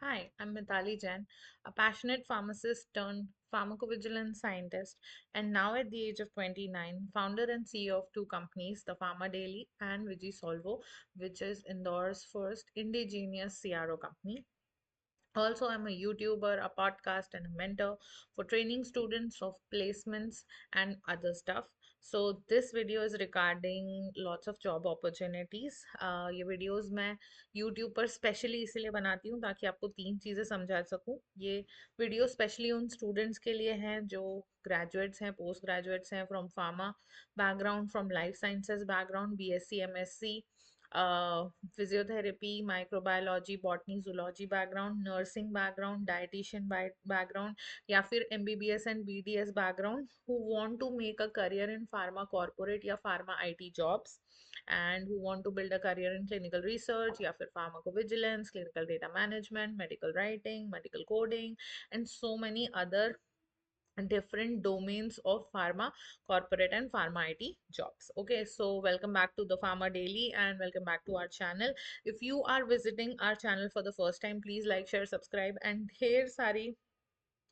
Hi, I'm Mitali Jain, a passionate pharmacist turned pharmacovigilance scientist, and now at the age of 29, founder and CEO of two companies, the Pharma Daily and Vigisolvo, which is Indore's first indigenous CRO company. Also, I'm a YouTuber, a podcast, and a mentor for training students of placements and other stuff. So this video is regarding lots of job opportunities. ये videos मैं YouTube पर specially इसलिए बनाती हूँ ताकि आपको तीन चीज़ें समझा सकूँ। ये वीडियो स्पेशली उन स्टूडेंट्स के लिए हैं जो ग्रेजुएट्स हैं, पोस्ट ग्रेजुएट्स हैं, from pharma background, from life sciences background, BSc, MSc, physiotherapy, microbiology, botany, zoology background, nursing background, dietitian background, या फिर MBBS and BDS background, who want to make a career in pharma corporate या pharma IT jobs, and who want to build a career in clinical research या फिर pharmacovigilance, clinical data management, medical writing, medical coding, and so many other different domains of pharma corporate and pharma IT jobs. Okay, so welcome back to the Pharma Daily and welcome back to our channel. If you are visiting our channel for the first time, please like, share, subscribe, and here sari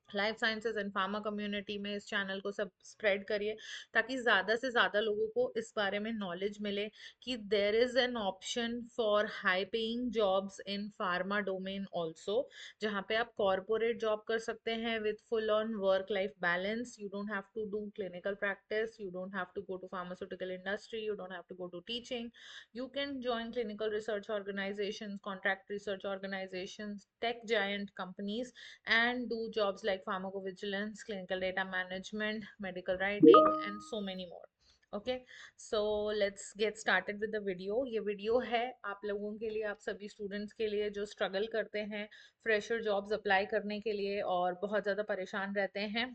life sciences and pharma community में इस channel को सब spread करिए ताकि ज़्यादा से ज़्यादा लोगों को इस बारे में नॉलेज मिले कि there is an option for high paying jobs in pharma domain also, जहाँ पे आप कॉरपोरेट जॉब कर सकते हैं with full on work life balance. You don't have to do clinical practice, you don't have to go to pharmaceutical industry, you don't have to go to teaching. You can join clinical research organizations, contract research organizations, tech giant companies, and do jobs like pharmacovigilance, clinical data management, medical writing, and so many more. Okay, so let's get started with the video. ये video है आप लोगों के लिए, आप सभी students के लिए जो स्ट्रगल करते हैं फ्रेशर जॉब्स अप्लाई करने के लिए और बहुत ज़्यादा परेशान रहते हैं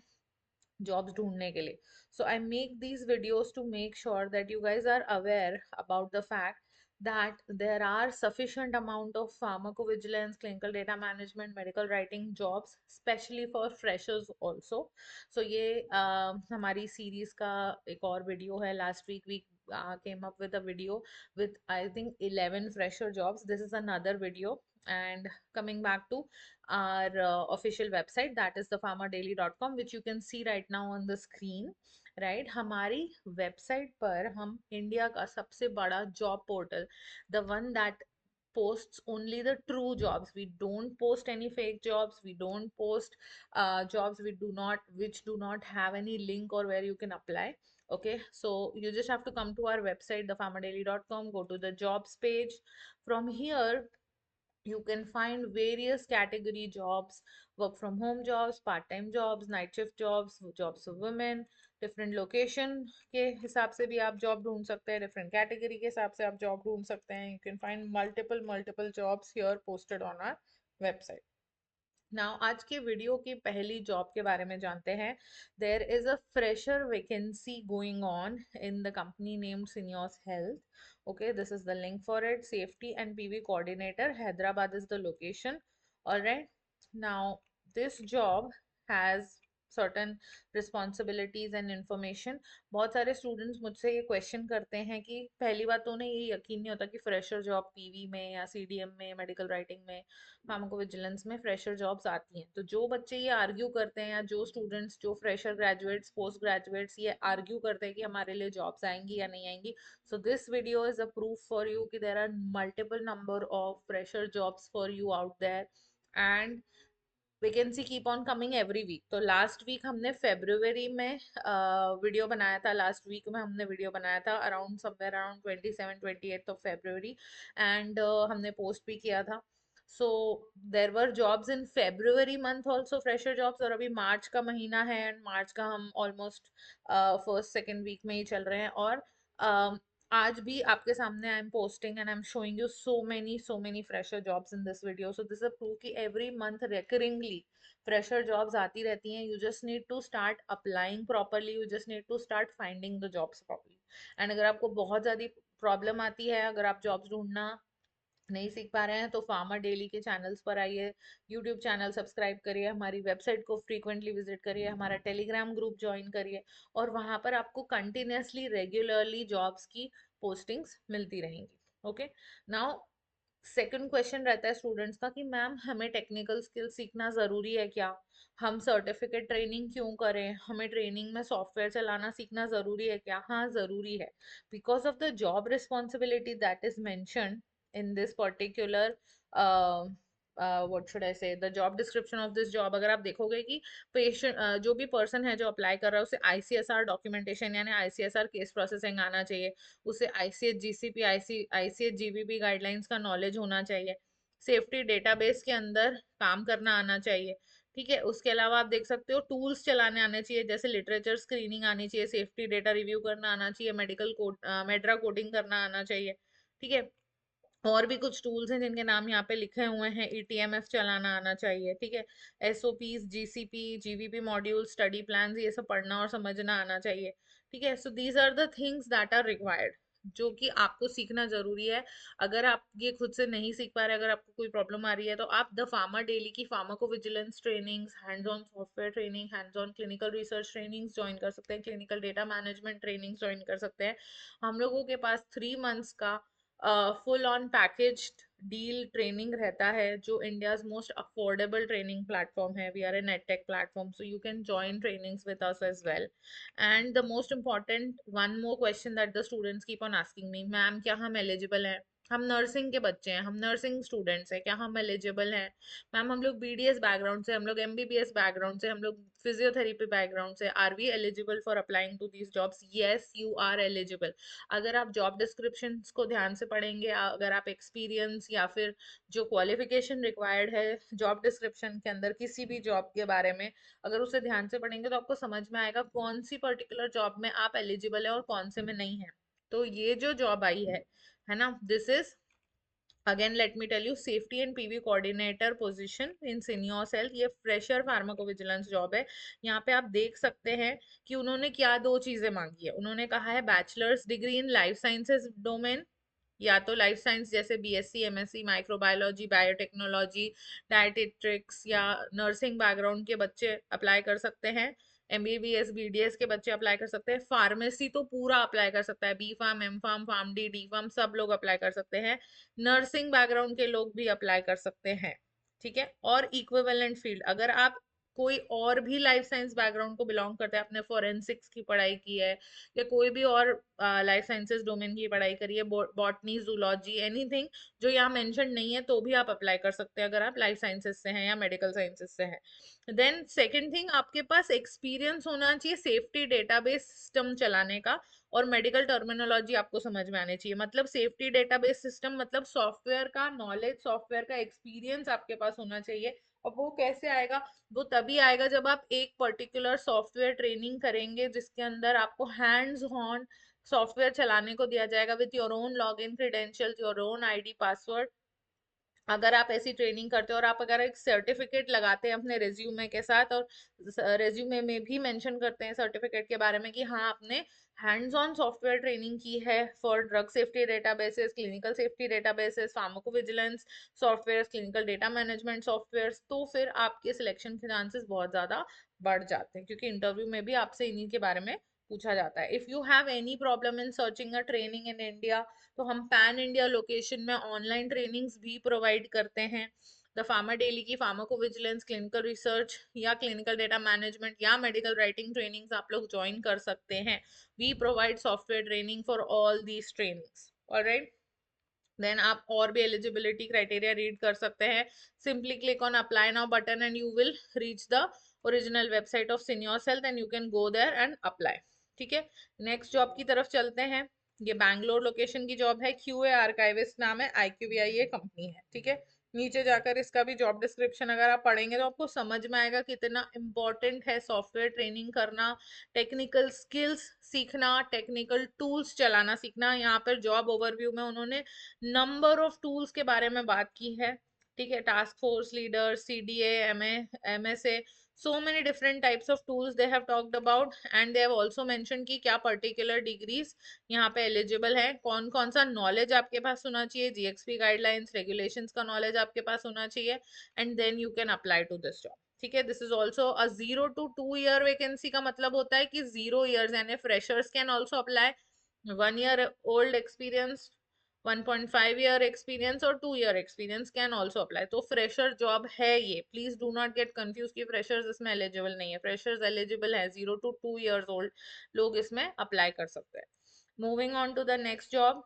जॉब्स ढूंढने के लिए. So I make these videos to make sure that you guys are aware about the fact that there are sufficient amount of pharmacovigilance, clinical data management, medical writing jobs, especially for freshers also. So ये हमारी series का एक और video है. Last week we came up with a video with I think 11 fresher jobs. This is another video. And coming back to our official website, that is thepharmadaily.com, which you can see right now on the screen. Right, हमारी website पर हम India का सबसे बड़ा job portal, the one that posts only the true jobs. We don't post any fake jobs. We don't post jobs which do not have any link or where you can apply. Okay, so you just have to come to our website, thepharmadaily.com, go to the jobs page. From here you can find various category jobs: work from home jobs, part time jobs, night shift jobs, jobs of women. Different location के हिसाब से भी आप job ढूंढ सकते हैं, different category के हिसाब से आप जॉब ढूंढ सकते हैं. You can find multiple jobs here posted on our website. Now आज के वीडियो की पहली जॉब के बारे में जानते हैं. There is a fresher vacancy going on in the company named Syneos Health. Okay, this is the link for it. Safety and PV coordinator, Hyderabad is the location. All right. Now, this job has certain responsibilities and information. बहुत सारे students मुझसे ये question करते हैं कि पहली बात तो उन्हें ये यकीन नहीं होता कि फ्रेशर जॉब पीवी में या सीडीएम में, मेडिकल राइटिंग में, फार्माकोविजिलेंस में फ्रेशर जॉब्स आती हैं. तो जो बच्चे ये आर्ग्यू करते हैं या जो स्टूडेंट्स, जो फ्रेशर ग्रेजुएट्स, पोस्ट ग्रेजुएट्स ये आर्ग्यू करते हैं कि हमारे लिए जॉब्स आएंगी या नहीं आएंगी, so this video is a proof for you कि there are multiple number of fresher jobs for you out there, and vacancy keep on coming every week. तो लास्ट वीक हमने फेब्रुवरी में वीडियो बनाया था. लास्ट वीक में हमने video बनाया था around somewhere around 27-28 of February, and हमने पोस्ट भी किया था. So there were jobs in February month also, fresher jobs. और अभी मार्च का महीना है एंड मार्च का हम ऑलमोस्ट फर्स्ट सेकेंड वीक में ही चल रहे हैं. और आज भी आपके सामने I am posting and I am showing you so many fresher jobs in this video. So this is prove कि every month recurringly fresher jobs आती रहती हैं. You just need to start applying properly, you just need to start finding the jobs properly. And अगर आपको बहुत ज़्यादा problem आती है, अगर आप जॉब्स ढूंढना नहीं सीख पा रहे हैं, तो फार्मा डेली के चैनल्स पर आइए, यूट्यूब चैनल सब्सक्राइब करिए, हमारी वेबसाइट को फ्रीक्वेंटली विजिट करिए, हमारा टेलीग्राम ग्रुप ज्वाइन करिए, और वहाँ पर आपको कंटिन्यूसली रेगुलरली जॉब्स की पोस्टिंग्स मिलती रहेंगी. ओके, नाउ सेकंड क्वेश्चन रहता है स्टूडेंट्स का कि मैम हमें टेक्निकल स्किल सीखना ज़रूरी है क्या, हम सर्टिफिकेट ट्रेनिंग क्यों करें, हमें ट्रेनिंग में सॉफ्टवेयर चलाना सीखना ज़रूरी है क्या? हाँ ज़रूरी है, because of the job responsibility that is mention in this particular what should I say, the job description of this job. अगर आप देखोगे कि पेशेंट जो भी पर्सन है जो अप्लाई कर रहा है उसे आईसीएसआर डॉक्यूमेंटेशन यानी आईसीएसआर केस प्रोसेसिंग आना चाहिए, उसे ICH GCP ICH GBP guidelines का नॉलेज होना चाहिए, सेफ्टी डेटाबेस के अंदर काम करना आना चाहिए। ठीक है, उसके अलावा आप देख सकते हो टूल्स चलाने आने चाहिए, जैसे लिटरेचर स्क्रीनिंग आनी चाहिए, सेफ्टी डेटा रिव्यू करना आना चाहिए, मेडिकल कोड मेड्रा कोडिंग करना आना चाहिए। ठीक है, और भी कुछ टूल्स हैं जिनके नाम यहाँ पे लिखे हुए हैं, ईटीएमएफ चलाना आना चाहिए। ठीक है, SOPs GCP GVP module study plan ये सब पढ़ना और समझना आना चाहिए। ठीक है, so these are the things that are required, जो कि आपको सीखना जरूरी है। अगर आप ये खुद से नहीं सीख पा रहे, अगर आपको कोई प्रॉब्लम आ रही है, तो आप द फार्मा डेली की pharmacovigilance trainings, hands on software training, hands on clinical research trainings join कर सकते हैं, clinical data management training join कर सकते हैं। हम लोगों के पास 3 मंथ्स का full on packaged deal training रहता है, जो India's most affordable training platform है। वी आर ए नेटटेक platform, so you can join trainings with us as well. And the most important one more question that the students keep on asking me, ma'am क्या हम eligible हैं, हम nursing के बच्चे हैं, हम नर्सिंग स्टूडेंट्स हैं, क्या हम एलिजिबल हैं? मैम हम लोग बीडीएस बैकग्राउंड से, हम लोग एमबीबीएस बैकग्राउंड से, हम लोग फिजियोथेरेपी बैकग्राउंड से, are we eligible for applying to these jobs? Yes, you are eligible. अगर आप जॉब डिस्क्रिप्शन को ध्यान से पढ़ेंगे, अगर आप एक्सपीरियंस या फिर जो क्वालिफिकेशन रिक्वायर्ड है जॉब डिस्क्रिप्शन के अंदर किसी भी जॉब के बारे में, अगर उसे ध्यान से पढ़ेंगे तो आपको समझ में आएगा कौन सी पर्टिकुलर जॉब में आप एलिजिबल है और कौन से में नहीं है। तो ये जो जॉब आई है ना, this is again let me tell you, safety and PV coordinator position in senior cell, ये फ्रेशर फार्माकोविजिलेंस जॉब है। यहाँ पे आप देख सकते हैं कि उन्होंने क्या दो चीजें मांगी है। उन्होंने कहा है bachelors degree in life sciences domain, या तो लाइफ साइंस जैसे बीएससी एमएससी माइक्रोबायोलॉजी बायोटेक्नोलॉजी डायटेट्रिक्स, या नर्सिंग बैकग्राउंड के बच्चे अप्लाई कर सकते हैं, एमबीबीएस बीडीएस के बच्चे अप्लाई कर सकते हैं, फार्मेसी तो पूरा अप्लाई कर सकता है, B pharm M pharm pharm D D pharm सब लोग अप्लाई कर सकते हैं, नर्सिंग बैकग्राउंड के लोग भी अप्लाई कर सकते हैं। ठीक है, और इक्विवेलेंट फील्ड, अगर आप कोई और भी लाइफ साइंस बैकग्राउंड को बिलोंग करते हैं, आपने फोरेंसिक्स की पढ़ाई की है या कोई भी और लाइफ साइंसेज डोमेन की पढ़ाई करिए, बॉटनी जूलॉजी एनीथिंग जो यहाँ मेंशन नहीं है, तो भी आप अप्लाई कर सकते हैं अगर आप लाइफ साइंसेज से हैं या मेडिकल साइंसेज से हैं। देन सेकंड थिंग, आपके पास एक्सपीरियंस होना चाहिए सेफ्टी डेटाबेस सिस्टम चलाने का, और मेडिकल टर्मिनोलॉजी आपको समझ में आनी चाहिए। मतलब सेफ्टी डेटाबेस सिस्टम मतलब सॉफ्टवेयर का नॉलेज, सॉफ्टवेयर का एक्सपीरियंस आपके पास होना चाहिए। और वो कैसे आएगा? वो तभी आएगा जब आप एक पर्टिकुलर सॉफ्टवेयर ट्रेनिंग करेंगे जिसके अंदर आपको हैंड्स ऑन सॉफ्टवेयर चलाने को दिया जाएगा with your own login credentials, your own ID password. अगर आप ऐसी ट्रेनिंग करते हो और आप अगर एक सर्टिफिकेट लगाते हैं अपने रेज्यूमे के साथ, और रेज्यूमे में भी मेंशन करते हैं सर्टिफिकेट के बारे में कि हाँ आपने हैंड्स ऑन सॉफ्टवेयर ट्रेनिंग की है for drug safety databases, clinical safety databases, pharmacovigilance software, clinical data management software, तो फिर आपके सिलेक्शन के चांसेस बहुत ज्यादा बढ़ जाते हैं, क्योंकि इंटरव्यू में भी आपसे इन्हीं के बारे में पूछा जाता है। If you have any problem in searching a training in India, तो हम पैन इंडिया लोकेशन में ऑनलाइन ट्रेनिंग्स भी प्रोवाइड करते हैं। द फार्मा डेली की फार्माकोविजिलेंस, क्लिनिकल रिसर्च या क्लिनिकल डेटा मैनेजमेंट या मेडिकल राइटिंग ट्रेनिंग्स आप लोग ज्वाइन कर सकते हैं। We provide software training for all these trainings. Alright, then आप और भी एलिजिबिलिटी क्राइटेरिया रीड कर सकते हैं। Simply click on apply now button and you will reach the original website of seniors health and you can go there and apply. ठीक है, next job की तरफ चलते हैं। ये बैंगलोर लोकेशन की जॉब है, क्यूए आर्काइविस्ट नाम है, IQVIA ये कंपनी है। ठीक है, नीचे जाकर इसका भी जॉब डिस्क्रिप्शन अगर आप पढ़ेंगे तो आपको समझ में आएगा कितना इंपॉर्टेंट है सॉफ्टवेयर ट्रेनिंग करना, टेक्निकल स्किल्स सीखना, टेक्निकल टूल्स चलाना सीखना। यहाँ पर जॉब ओवरव्यू में उन्होंने नंबर ऑफ टूल्स के बारे में बात की है। ठीक है, task force leader, CDA, MSA, so many different types of tools they have talked about, and they have also mentioned कि क्या particular degrees यहाँ पे eligible है, कौन कौन सा knowledge आपके पास होना चाहिए, GXP guidelines regulations का knowledge आपके पास होना चाहिए, and then you can apply to this job। ठीक है, this is also a 0 to 2 year vacancy का मतलब होता है कि 0 years यानी freshers can also apply, 1 year old experience 1.5 year experience और 2 year experience can also apply. तो फ्रेशर जॉब है ये, please do not get confuse कि फ्रेशर्स इसमें एलिजिबल नहीं है। फ्रेशर्स एलिजिबल है, 0 to 2 years ओल्ड लोग इसमें अप्लाई कर सकते हैं। Moving on to the next job,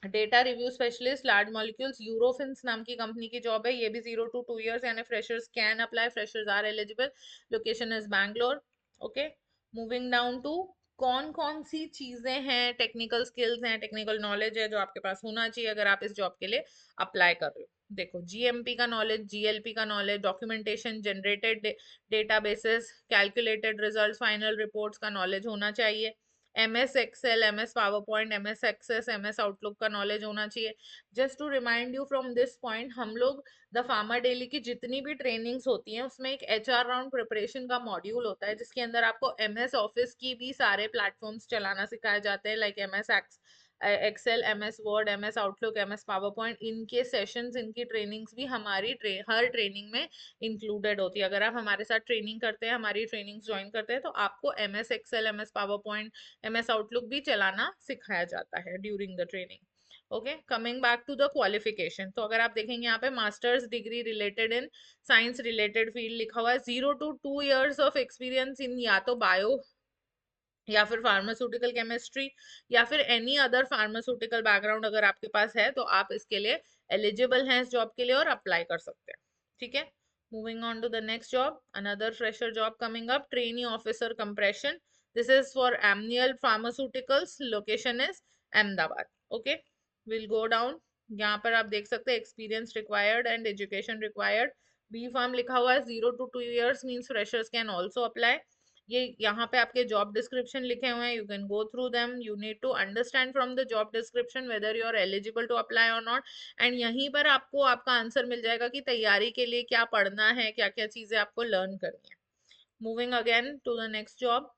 data review specialist large molecules, Eurofins नाम की कंपनी की जॉब है। ये भी 0 to 2 years, यानी freshers can apply, freshers are eligible. Location is Bangalore. Okay, moving down to कौन कौन सी चीजें हैं, टेक्निकल स्किल्स हैं, टेक्निकल नॉलेज है जो आपके पास होना चाहिए अगर आप इस जॉब के लिए अप्लाई कर रहे हो। देखो, जीएमपी का नॉलेज, जीएलपी का knowledge, documentation, generated databases, calculated result, final reports का नॉलेज होना चाहिए। MS excel, MS power point, MS access, MS outlook का नॉलेज होना चाहिए। Just to remind you from this point, हम लोग द फार्मा डेली की जितनी भी ट्रेनिंग्स होती हैं उसमें एक HR राउंड प्रिपरेशन का मॉड्यूल होता है जिसके अंदर आपको MS ऑफिस की भी सारे प्लेटफॉर्म्स चलाना सिखाए जाते हैं, like MS excel, MS word, MS outlook, MS power point. इनके सेशंस, इनकी ट्रेनिंग्स भी हमारी हर ट्रेनिंग में इंक्लूडेड होती है। अगर आप हमारे साथ ट्रेनिंग करते हैं, हमारी ट्रेनिंग ज्वाइन करते हैं, तो आपको MS excel, MS power point, MS outlook भी चलाना सिखाया जाता है during the training. Okay, coming back to the qualification, तो अगर आप देखेंगे यहाँ पे masters degree related in science related field लिखा हुआ है, 0 to 2 years of experience in या तो बायो या फिर फार्मास्यूटिकल केमिस्ट्री या फिर एनी अदर फार्मास्यूटिकल बैकग्राउंड अगर आपके पास है तो आप इसके लिए एलिजिबल हैं इस जॉब के लिए और अप्लाई कर सकते हैं। ठीक है, moving on to the next job, another fresher job coming up, trainee officer compression. This is for Amneal pharmaceuticals, location is Ahmedabad. Okay, will go down. यहाँ पर आप देख सकते हैं experience required and education required, B pharm लिखा हुआ है, 0 to 2 years means freshers can also apply. ये यहाँ पे आपके जॉब डिस्क्रिप्शन लिखे हुए हैं, you can go through them, you need to understand from the job description whether you are eligible to apply और नॉट। एंड यहीं पर आपको आपका आंसर मिल जाएगा कि तैयारी के लिए क्या पढ़ना है, क्या क्या चीजें आपको लर्न करनी है। Moving again to the next job,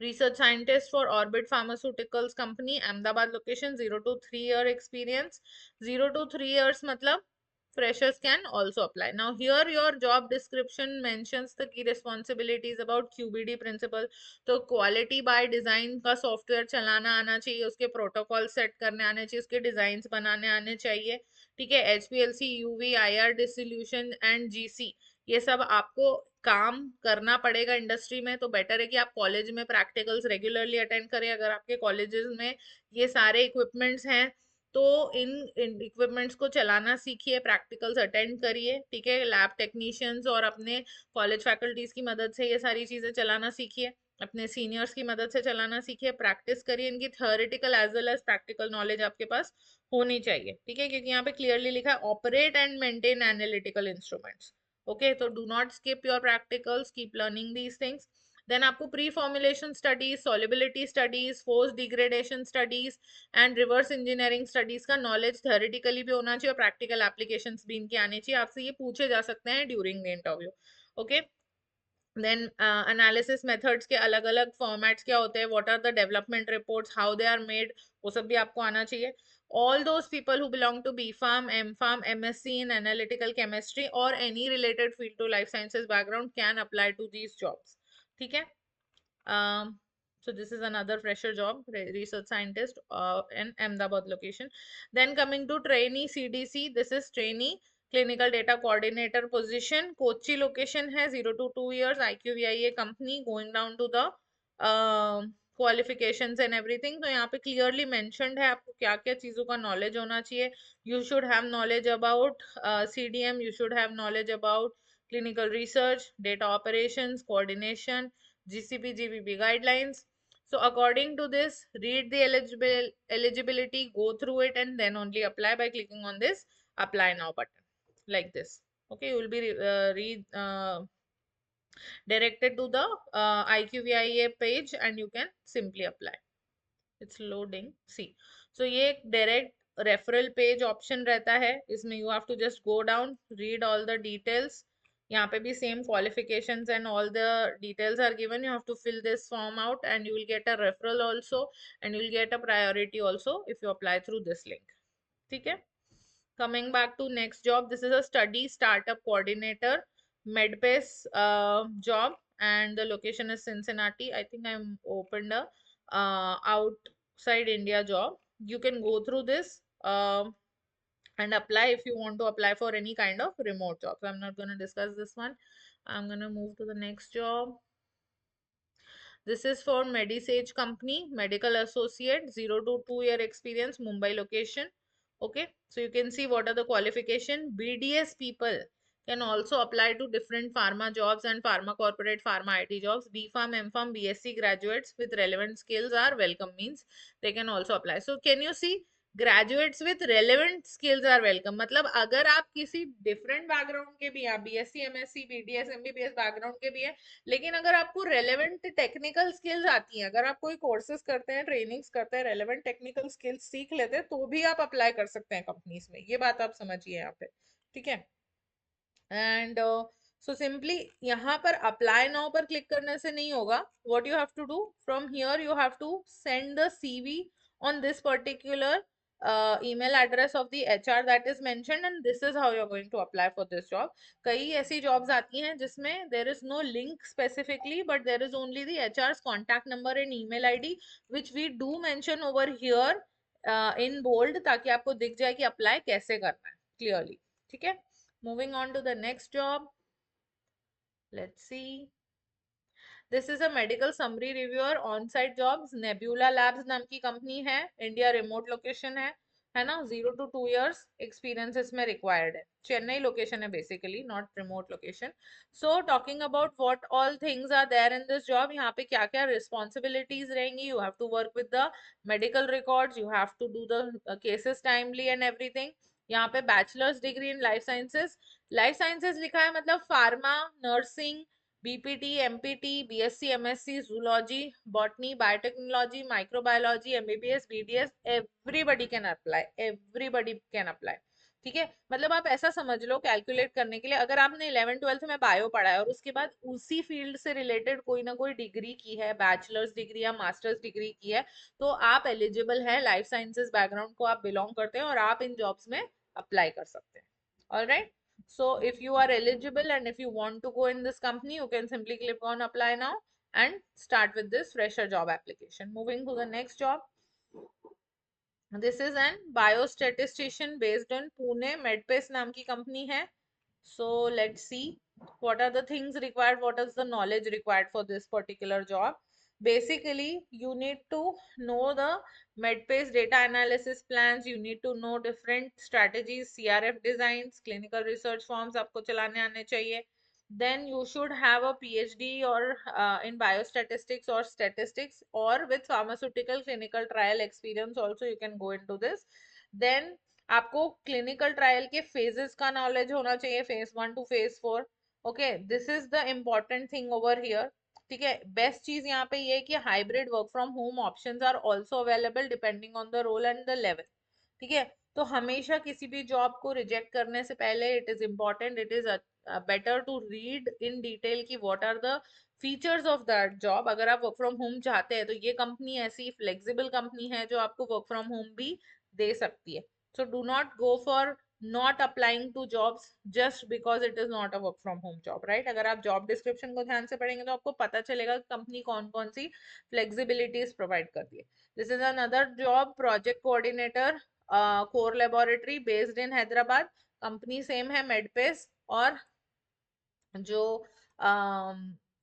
research scientist for Orbit Pharmaceuticals Company, Ahmedabad location, 0 to 3 year experience। 0 to 3 years मतलब freshers can also apply। Now here your job description mentions the key responsibilities about QBD principle। तो quality by design का software चलाना आना चाहिए, उसके protocol set करने आने चाहिए, उसके designs बनाने आने चाहिए। ठीक है, HPLC, UV, IR dissolution and GC, ये सब आपको काम करना पड़ेगा इंडस्ट्री में। तो बेटर है कि आप कॉलेज में प्रैक्टिकल्स रेगुलरली अटेंड करें। अगर आपके कॉलेजेस में ये सारे इक्विपमेंट्स हैं तो इन इक्विपमेंट्स को चलाना सीखिए, प्रैक्टिकल्स अटेंड करिए। ठीक है, लैब टेक्नीशियंस और अपने कॉलेज फैकल्टीज की मदद से ये सारी चीजें चलाना सीखिए, अपने सीनियर्स की मदद से चलाना सीखिए, प्रैक्टिस करिए। इनकी theoretical as well as practical knowledge आपके पास होनी चाहिए। ठीक है, क्योंकि यहाँ पे क्लियरली लिखा है operate and maintain analytical instruments. Okay, तो do not skip your practicals, keep learning these things. Then आपको pre formulation studies, solubility studies, force degradation studies and reverse engineering studies का नॉलेज थ्योरेटिकली भी होना चाहिए और practical applications भी इनकी आनी चाहिए। आपसे ये पूछे जा सकते हैं during the interview. Okay, then analysis methods के अलग अलग फॉर्मेट्स क्या होते हैं, what are the development reports, how they are made, वो सब भी आपको आना चाहिए। all those people who belong to B Farm, M Farm, MSc in analytical chemistry or any related field to life sciences background can apply to these jobs। ठीक है, so this is another fresher job, research scientist in Ahmedabad location। Then coming to trainee CDC, this is trainee clinical data coordinator position, Kochi location है, 0 to 2 years, IQVIA company। Going down to the qualifications and everything, तो यहाँ पे clearly mentioned है आपको क्या क्या चीजों का नॉलेज होना चाहिए। You should have knowledge about CDM, you should have knowledge about clinical research, data operations, coordination, GCP, GBP guidelines। So according to this, read the eligibility, go through it, and then only apply by clicking on this apply now button, like this। Okay, you will be directed to the IQVIA page and you can simply apply। It's loading, see। So ये एक direct referral page option रहता है, इसमें you have to just go down, read all the details। यहाँ पे भी same qualifications and all the details are given, you have to fill this form out and you will get a referral also and you will get a priority also if you apply through this link। ठीक है, coming back to next job, this is a study startup coordinator, medpace job, and the location is Cincinnati। I think I'm opened a out outside India job. You can go through this and apply if you want to apply for any kind of remote job. So I'm not going to discuss this one. I'm going to move to the next job. This is for Medisage company, medical associate, 0 to 2 year experience, Mumbai location. Okay, so you can see what are the qualification. BDS people can also apply to different pharma jobs and pharma corporate pharma IT jobs. B Pharm, M Pharm, BSc graduates with relevant skills are welcome, means they can also apply. So can you see, graduates with relevant skills are welcome, मतलब अगर आप किसी different background के भी, आप BSc MSc BDS MBBS background के भी है, लेकिन अगर आपको रेलेवेंट टेक्निकल स्किल्स आती हैं, अगर आप कोई कोर्सेज करते हैं, ट्रेनिंग्स करते हैं, रेलेवेंट टेक्निकल स्किल्स सीख लेते हैं, तो भी आप अप्लाई कर सकते हैं कंपनीज में। ये बात आप समझिए यहाँ पे, ठीक है। एंड सो सिंपली यहाँ पर अप्लाई नाउ पर क्लिक करने से नहीं होगा। What you have to do, from here you have to send the CV on this particular email address of the HR that is mentioned, and this is how you're going to apply for this job. कई ऐसी jobs आती हैं जिसमें there is no link specifically, but there is only the HR's contact number and email ID, which we do mention over here in bold, ताकि आपको दिख जाए कि apply कैसे करना है clearly, ठीक है। Moving on to the next job, let's see. This is a medical summary reviewer on site jobs, nebula labs नाम की कंपनी है, इंडिया रिमोट लोकेशन है ना। 0 to 2 years एक्सपीरियंस इसमें रिक्वायर्ड है। चेन्नई लोकेशन है basically, not remote location. So talking about what all things are there in this job, यहाँ पे क्या क्या रिस्पॉन्सिबिलिटीज रहेंगी। You have to work with the medical records, you have to do the cases timely and everything. यहाँ पे bachelors degree in life sciences, life sciences लिखा है मतलब pharma, nursing, BPT, MPT, BSc, MSc, zoology, botany, biotechnology, microbiology, MBBS, BDS, everybody can apply, everybody can apply, ठीक है। मतलब आप ऐसा समझ लो कैलकुलेट करने के लिए, अगर आपने 11th-12th में बायो पढ़ा है और उसके बाद उसी फील्ड से रिलेटेड कोई ना कोई डिग्री की है, बैचलर्स डिग्री या मास्टर्स डिग्री की है, तो आप एलिजिबल है, लाइफ साइंसेस बैकग्राउंड को आप बिलोंग करते हैं और आप इन जॉब्स में अप्लाई कर सकते हैं। Alright, so if you are eligible and if you want to go in this company, you can simply click on apply now and start with this fresher job application. Moving to the next job, this is an biostatistician based on Pune, Medpace नाम की company है। So let's see what are the things required, what is the knowledge required for this particular job. Basically you need to know the Medpace data analysis plans, you need to know different strategies, CRF designs, clinical research forms आपको चलाने आने चाहिए। Then you should have a PhD or in biostatistics or statistics, or with pharmaceutical clinical trial experience also you can go into this. Then आपको clinical trial के phases का knowledge होना चाहिए, phase 1 to phase 4. Okay, this is the important thing over here. ठीक है, best चीज यहाँ पे ये है कि hybrid work from home options are also available depending on the role and the level, ठीक है। तो हमेशा किसी भी जॉब को रिजेक्ट करने से पहले it is important, it is better to read in detail कि what are the features of that job. अगर आप वर्क फ्रॉम होम चाहते हैं तो ये कंपनी ऐसी फ्लेक्सिबल कंपनी है जो आपको वर्क फ्रॉम होम भी दे सकती है। So do not go for not applying to jobs just because it is not a work from home job, right? अगर आप job description को ध्यान से पढ़ेंगे तो आपको पता चलेगा कंपनी कौन कौन सी flexibilities provide करती है। This is another job, project coordinator, core laboratory based in Hyderabad, company same है मेडपेस, और जो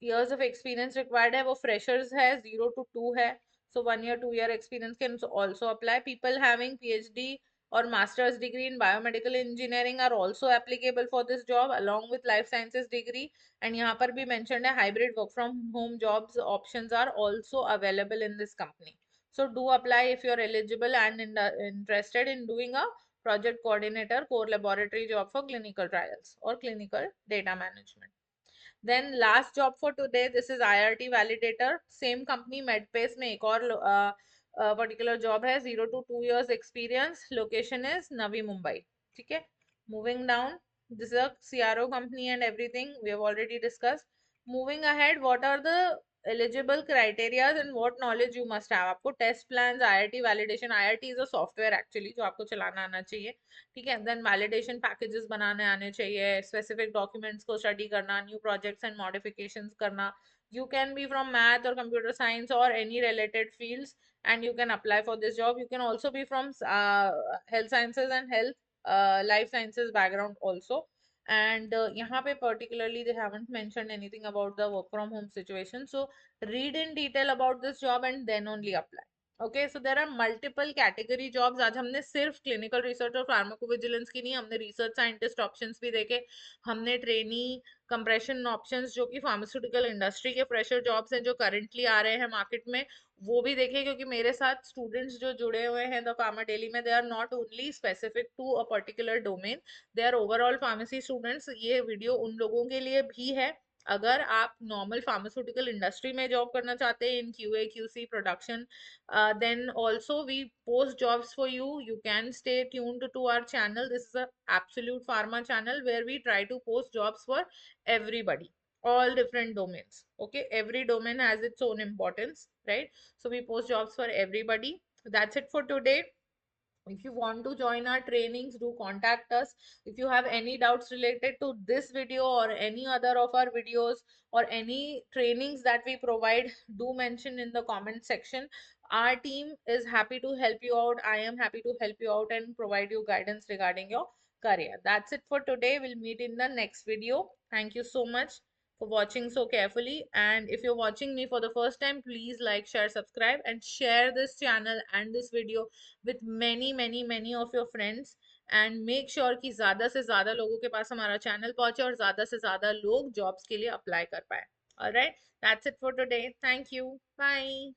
years of experience required है वो freshers है, 0 to 2 है। So 1 year 2 year experience can also apply. People having PhD or master's degree in biomedical engineering are also applicable for this job along with life sciences degree. And यहाँ पर भी mentioned है hybrid work from home jobs options are also available in this company. So do apply if you're eligible and interested in doing a project coordinator core laboratory job for clinical trials or clinical data management. Then last job for today, this is IRT validator, same company Medpace में एक और particular job है, 0 to 2 years experience, location is Navi Mumbai, ठीक है। Moving down, this is a CRO company and everything we have already discussed. Moving ahead, what are the eligible criteria and what knowledge you must have। आपको test plans, IRT validation, IRT is a software actually जो आपको चलाना आना चाहिए, ठीक है। Then validation packages बनाने आने चाहिए, स्पेसिफिक डॉक्यूमेंट्स को स्टडी करना, न्यू प्रोजेक्ट्स एंड मॉडिफिकेशंस करना। You can be from math और कंप्यूटर साइंस और any related fields, and you can apply for this job. You can also be from health sciences and health life sciences background also. And यहाँ पे particularly they haven't mentioned anything about the work from home situation, so read in detail about this job and then only apply. Okay, so there are multiple category jobs. आज हमने सिर्फ clinical research और pharmacovigilance की नहीं, हमने research scientist options भी देखे, हमने ट्रेनी कंप्रेशन ऑप्शंस जो कि फार्मास्यूटिकल इंडस्ट्री के फ्रेशर जॉब्स हैं जो करंटली आ रहे हैं मार्केट में, वो भी देखे. क्योंकि मेरे साथ स्टूडेंट्स जो जुड़े हुए हैं द फार्मा डेली में, they are not only specific to a particular domain, they are overall pharmacy students. ये वीडियो उन लोगों के लिए भी है अगर आप नॉर्मल फार्मास्यूटिकल इंडस्ट्री में जॉब करना चाहते हैं in QA QC production. Then also we post jobs for you. You can stay tuned to our channel. This is a absolute pharma channel where we try to post jobs for everybody, all different domains. Okay, every domain has its own importance, right? So we post jobs for everybody. That's it for today. If you want to join our trainings, do contact us. If you have any doubts related to this video or any other of our videos or any trainings that we provide, do mention in the comment section. Our team is happy to help you out. I am happy to help you out and provide you guidance regarding your career. That's it for today. We'll meet in the next video. Thank you so much for watching so carefully. And if you're watching me for the first time, please like, share, subscribe, and share this channel and this video with many of your friends. And make sure कि ज़्यादा से ज़्यादा लोगों के पास हमारा channel पहुंचे और ज़्यादा से ज़्यादा लोग जॉब्स के लिए अप्लाई कर पाए. All right, that's it for today. Thank you. Bye.